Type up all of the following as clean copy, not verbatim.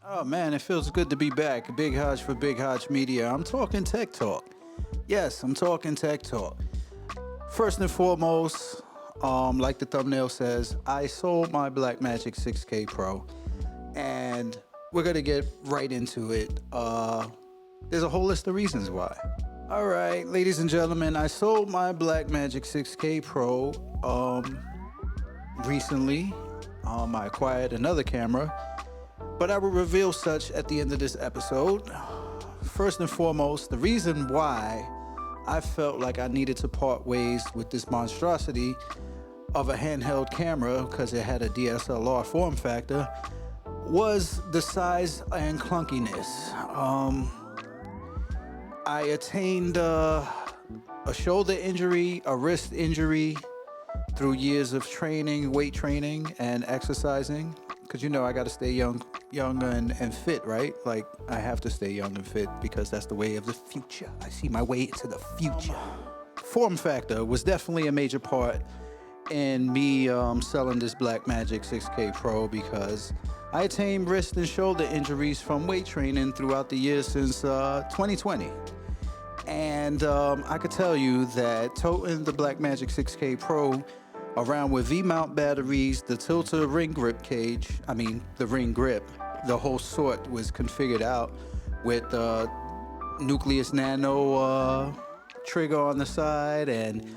Oh man, it feels good to be back. Big Hodge for Big Hodge Media. I'm talking tech talk. Yes, I'm talking tech talk. First and foremost, like the thumbnail says, I sold my Blackmagic 6K Pro, and we're gonna get right into it. There's a whole list of reasons why. All right, ladies and gentlemen, I sold my Blackmagic 6K Pro recently. I acquired another camera, but I will reveal such at the end of this episode. First and foremost, the reason why I felt like I needed to part ways with this monstrosity of a handheld camera, because it had a DSLR form factor, was the size and clunkiness. I attained a shoulder injury, a wrist injury through years of training, weight training, and exercising. Because I got to stay young and fit, right? Like, I have to stay young and fit because that's the way of the future. I see my way into the future. Form factor was definitely a major part in me selling this Blackmagic 6K Pro, because I attained wrist and shoulder injuries from weight training throughout the years since 2020. And I could tell you that toting the Blackmagic 6K Pro around with V-mount batteries, the tilter ring grip cage, the ring grip, the whole sort was configured out with nucleus nano trigger on the side, and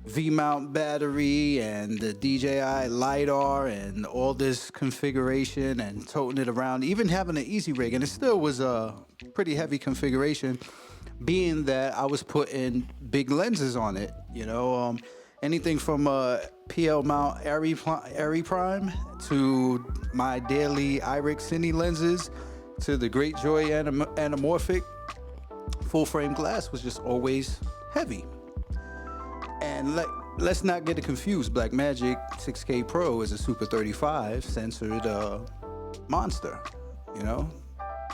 V-mount battery, and the DJI LiDAR, and all this configuration, and toting it around, even having an easy rig. And it still was a pretty heavy configuration, being that I was putting big lenses on it, anything from PL mount Airy Prime to my daily IRIX Cine lenses to the Greatjoy anamorphic full frame glass was just always heavy. And let's not get it confused. Blackmagic 6K Pro is a Super 35 censored monster.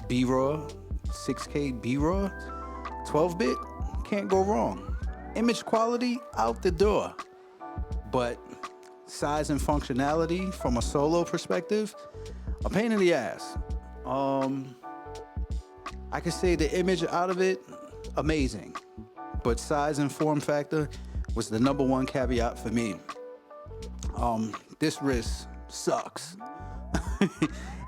B-RAW, 6K B-RAW, 12-bit, can't go wrong. Image quality out the door. But size and functionality from a solo perspective, a pain in the ass. I could say the image out of it, amazing. But size and form factor was the number one caveat for me. This wrist sucks.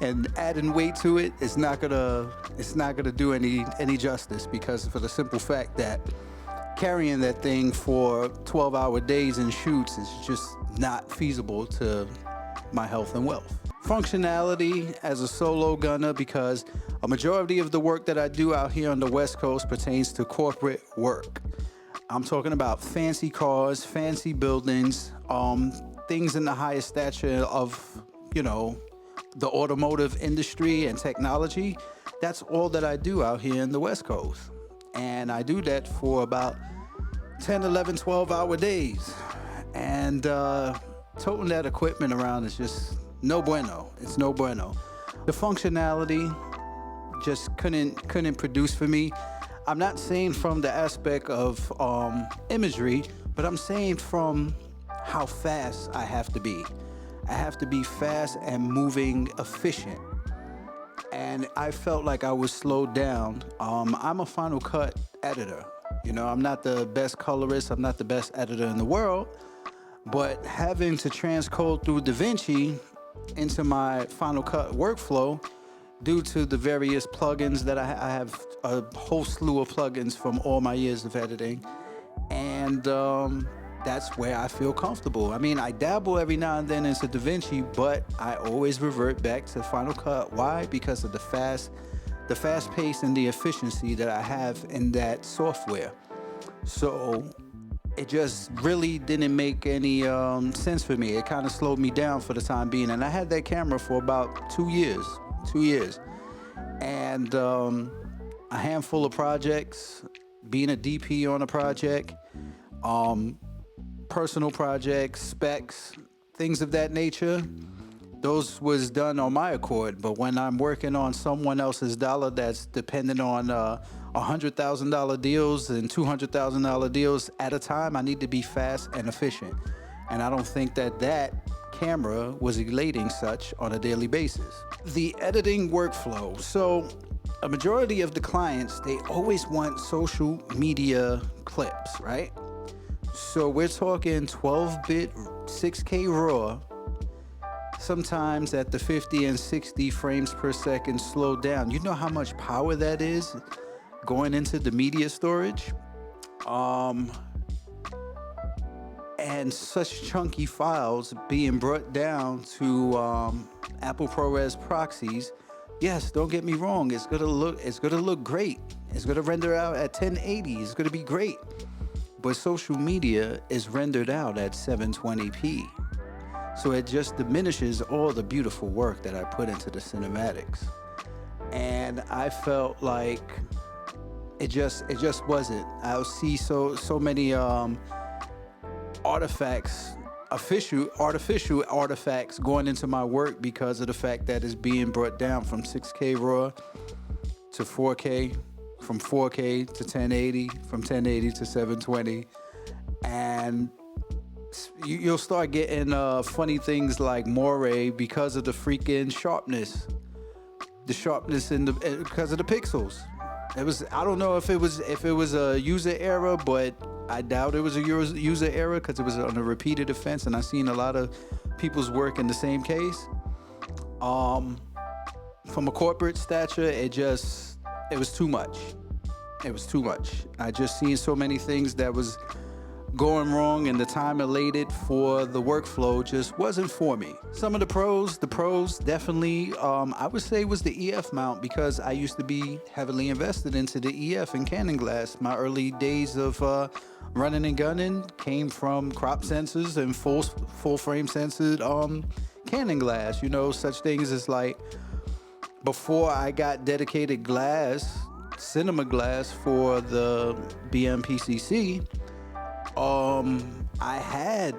And adding weight to it is not gonna do any justice, because for the simple fact that carrying that thing for 12-hour days in shoots is just not feasible to my health and wealth. Functionality as a solo gunner, because a majority of the work that I do out here on the West Coast pertains to corporate work. I'm talking about fancy cars, fancy buildings, things in the highest stature of, the automotive industry and technology. That's all that I do out here in the West Coast. And I do that for about 10, 11, 12-hour days. And toting that equipment around is just no bueno. It's no bueno. The functionality just couldn't produce for me. I'm not saying from the aspect of imagery, but I'm saying from how fast I have to be. I have to be fast and moving efficient. And I felt like I was slowed down. I'm a Final Cut editor. I'm not the best colorist. I'm not the best editor in the world. But having to transcode through DaVinci into my Final Cut workflow, due to the various plugins that I have, a whole slew of plugins from all my years of editing. And that's where I feel comfortable. I dabble every now and then into DaVinci, but I always revert back to Final Cut. Why? Because of the fast pace and the efficiency that I have in that software. So it just really didn't make any sense for me. It kind of slowed me down for the time being. And I had that camera for about 2 years. And a handful of projects, being a DP on a project, personal projects, specs, things of that nature, those was done on my accord. But when I'm working on someone else's dollar that's dependent on $100,000 deals and $200,000 deals at a time, I need to be fast and efficient. And I don't think that camera was elating such on a daily basis. The editing workflow. So a majority of the clients, they always want social media clips, right? So we're talking 12-bit 6K RAW, sometimes at the 50 and 60 frames per second slowed down. You know how much power that is going into the media storage? And such chunky files being brought down to Apple ProRes proxies. Yes, don't get me wrong. It's gonna look great. It's gonna render out at 1080. It's gonna be great. But social media is rendered out at 720p. So it just diminishes all the beautiful work that I put into the cinematics. And I felt like it just wasn't. I'll see so many artifacts, artificial artifacts going into my work because of the fact that it's being brought down from 6K RAW to 4K, from 4K to 1080, from 1080 to 720. And you'll start getting funny things like moire because of the freaking sharpness. The sharpness because of the pixels. I don't know if it was a user error, but I doubt it was a user error because it was on a repeated offense, and I've seen a lot of people's work in the same case. From a corporate stature, it was too much. It was too much. I just seen so many things that was going wrong, and the time elated for the workflow just wasn't for me. Some of the pros definitely, I would say was the EF mount, because I used to be heavily invested into the EF and Canon glass. My early days of running and gunning came from crop sensors and full frame censored Canon glass. You know, such things as like, before I got dedicated glass, cinema glass for the BMPCC, I had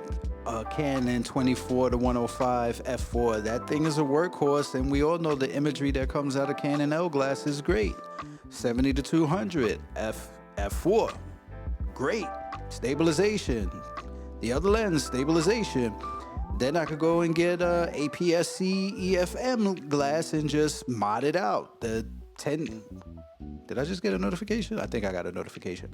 a Canon 24 to 105 f4. That thing is a workhorse, and we all know the imagery that comes out of Canon L glass is great. 70 to 200 f4, great. Stabilization, the other lens stabilization. Then I could go and get a APS-C EFM glass and just mod it out. The 10. Did I just get a notification? I think I got a notification.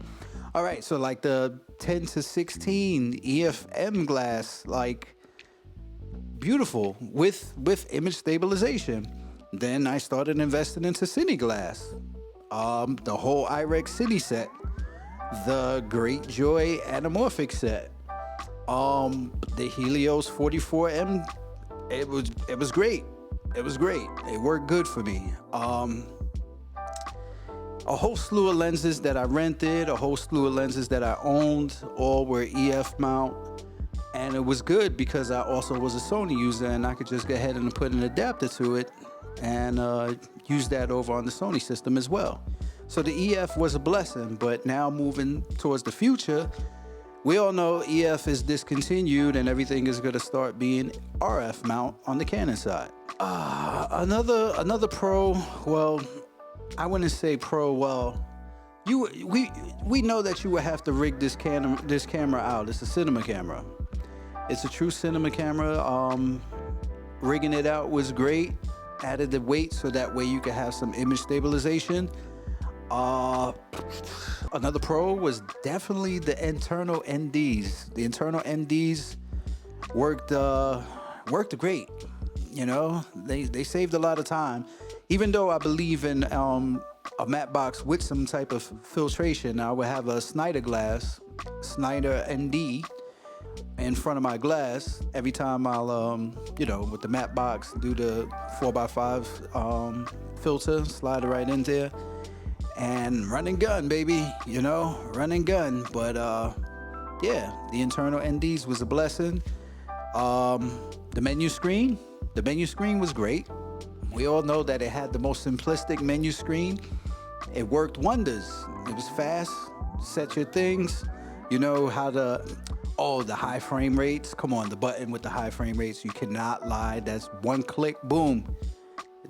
All right, so like the 10 to 16 EFM glass, like beautiful with image stabilization. Then I started investing into Cine glass, the whole IREX Cine set, the Great Joy anamorphic set, the Helios 44M. It was great. It was great. It worked good for me. A whole slew of lenses that I rented, a whole slew of lenses that I owned, all were EF mount. And it was good because I also was a Sony user, and I could just go ahead and put an adapter to it and use that over on the Sony system as well. So the EF was a blessing, but now moving towards the future, we all know EF is discontinued and everything is gonna start being RF mount on the Canon side. Another pro, well, I wouldn't say pro. Well, we know that you would have to rig this camera out. It's a cinema camera. It's a true cinema camera. Rigging it out was great. Added the weight so that way you could have some image stabilization. Another pro was definitely the internal NDs. The internal NDs worked great. You know, they saved a lot of time. Even though I believe in a matte box with some type of filtration, I would have a Snyder glass, Snyder ND, in front of my glass every time I'll, with the matte box, do the 4x5 filter, slide it right in there, and run and gun, baby, run and gun. But yeah, the internal NDs was a blessing. The menu screen was great. We all know that it had the most simplistic menu screen. It worked wonders. It was fast, set your things. You know how the high frame rates. Come on, the button with the high frame rates, you cannot lie. That's one click, boom.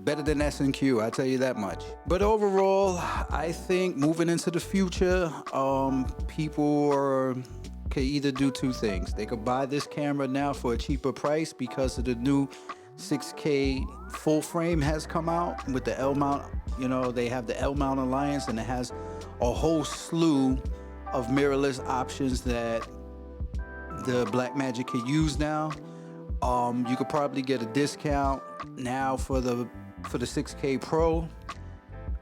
Better than S&Q, I tell you that much. But overall, I think moving into the future, people are could either do two things. They could buy this camera now for a cheaper price because of the new 6K full frame has come out with the L mount. You know, they have the L mount alliance, and it has a whole slew of mirrorless options that the Blackmagic could use now. You could probably get a discount now for the 6K Pro.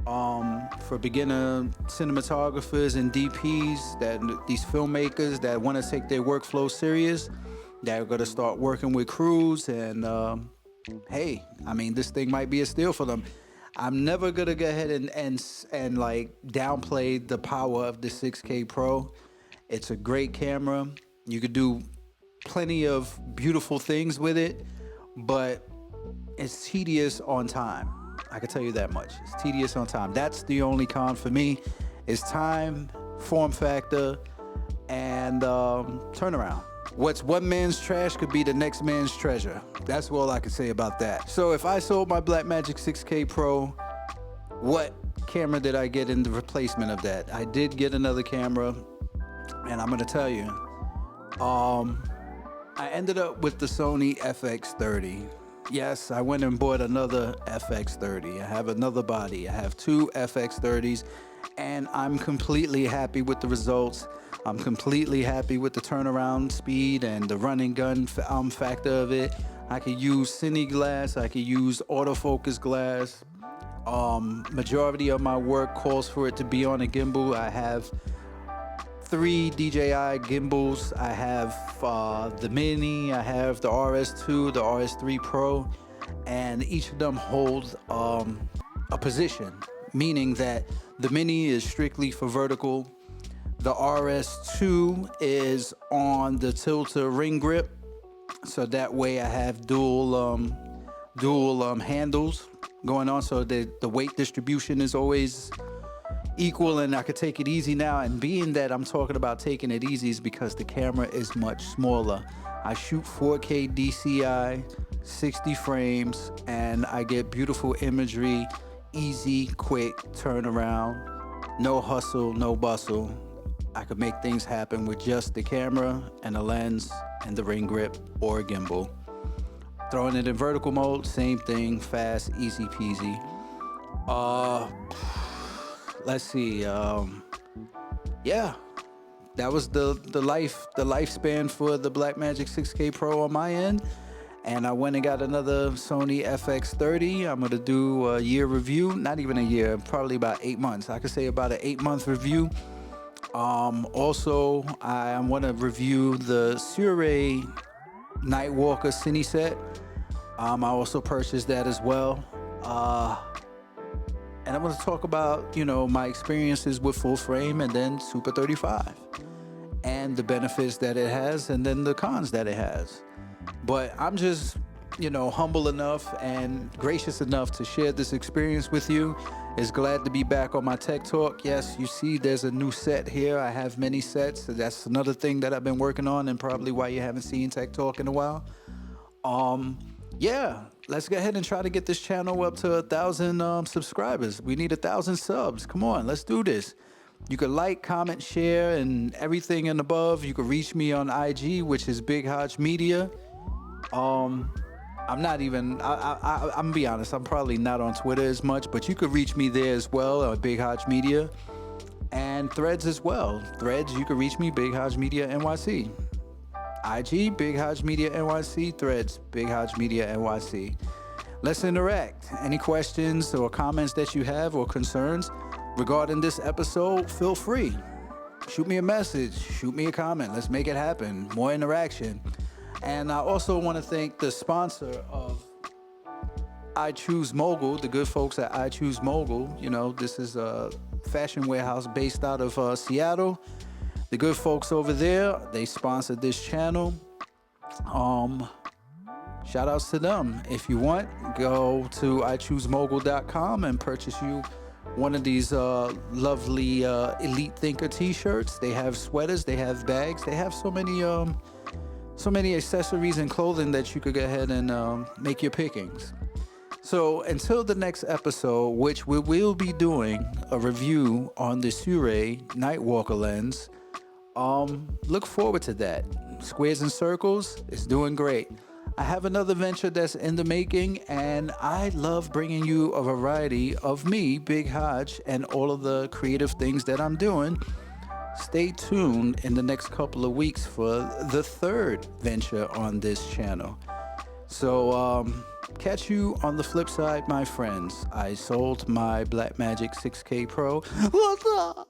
For beginner cinematographers and DPs, that these filmmakers that want to take their workflow serious, that are going to start working with crews, and hey, I mean, this thing might be a steal for them. I'm never gonna go ahead and like downplay the power of the 6K Pro. It's a great camera. You could do plenty of beautiful things with it, but it's tedious on time. I can tell you that much. It's tedious on time. That's the only con for me, is time, form factor, and turnaround. What's one man's trash could be the next man's treasure. That's all I can say about that. So if I sold my Blackmagic 6K Pro, what camera did I get in the replacement of that? I did get another camera, and I'm gonna tell you, I ended up with the Sony FX30. Yes, I went and bought another FX30. I have another body. I have two FX30s, and I'm completely happy with the results. I'm completely happy with the turnaround speed and the running gun factor of it. I could use cine glass. I could use autofocus glass. Majority of my work calls for it to be on a gimbal. I have 3 DJI gimbals. I have the Mini, I have the RS2, the RS3 Pro, and each of them hold a position, meaning that the Mini is strictly for vertical. The RS2 is on the tilter ring grip, so that way I have dual handles going on, so the weight distribution is always equal, and I could take it easy now. And being that I'm talking about taking it easy is because the camera is much smaller. I shoot 4K DCI, 60 frames, and I get beautiful imagery, easy, quick turnaround, no hustle, no bustle. I could make things happen with just the camera and a lens and the ring grip or a gimbal. Throwing it in vertical mode, same thing, fast, easy peasy. Let's see. Yeah, that was the lifespan for the Blackmagic 6K Pro on my end. And I went and got another Sony FX30. I'm gonna do a year review. Not even a year, probably about 8 months. I could say about an 8-month review. Also, I want to review the Sure Nightwalker Cine set. I also purchased that as well. And I'm going to talk about, my experiences with full frame and then Super 35 and the benefits that it has and then the cons that it has. But I'm just, humble enough and gracious enough to share this experience with you. Is glad to be back on my Tech Talk. Yes, you see there's a new set here. I have many sets. So that's another thing that I've been working on and probably why you haven't seen Tech Talk in a while. Yeah, let's go ahead and try to get this channel up to 1,000 subscribers. We need 1,000 subs. Come on, let's do this. You can like, comment, share, and everything and above. You can reach me on IG, which is Big Hodge Media. I'm not even, I'm gonna be honest, I'm probably not on Twitter as much, but you could reach me there as well, Big Hodge Media, and Threads as well. Threads, you can reach me, Big Hodge Media NYC. IG, Big Hodge Media NYC. Threads, Big Hodge Media NYC. Let's interact. Any questions or comments that you have or concerns regarding this episode, feel free. Shoot me a message, shoot me a comment. Let's make it happen. More interaction. And I also want to thank the sponsor of I Choose Mogul, the good folks at I Choose Mogul. This is a fashion warehouse based out of Seattle. The good folks over there, they sponsored this channel. Shout outs to them. If you want, go to ichoosemogul.com and purchase you one of these lovely Elite Thinker t-shirts. They have sweaters, they have bags, they have so many accessories and clothing that you could go ahead and make your pickings. So until the next episode, which we will be doing a review on the Sure Nightwalker lens, Look forward to that. Squares and Circles is doing great. I have another venture that's in the making, and I love bringing you a variety of me, Big Hodge, and all of the creative things that I'm doing. Stay tuned in the next couple of weeks for the third venture on this channel. So, catch you on the flip side, my friends. I sold my Blackmagic 6K Pro. What's up?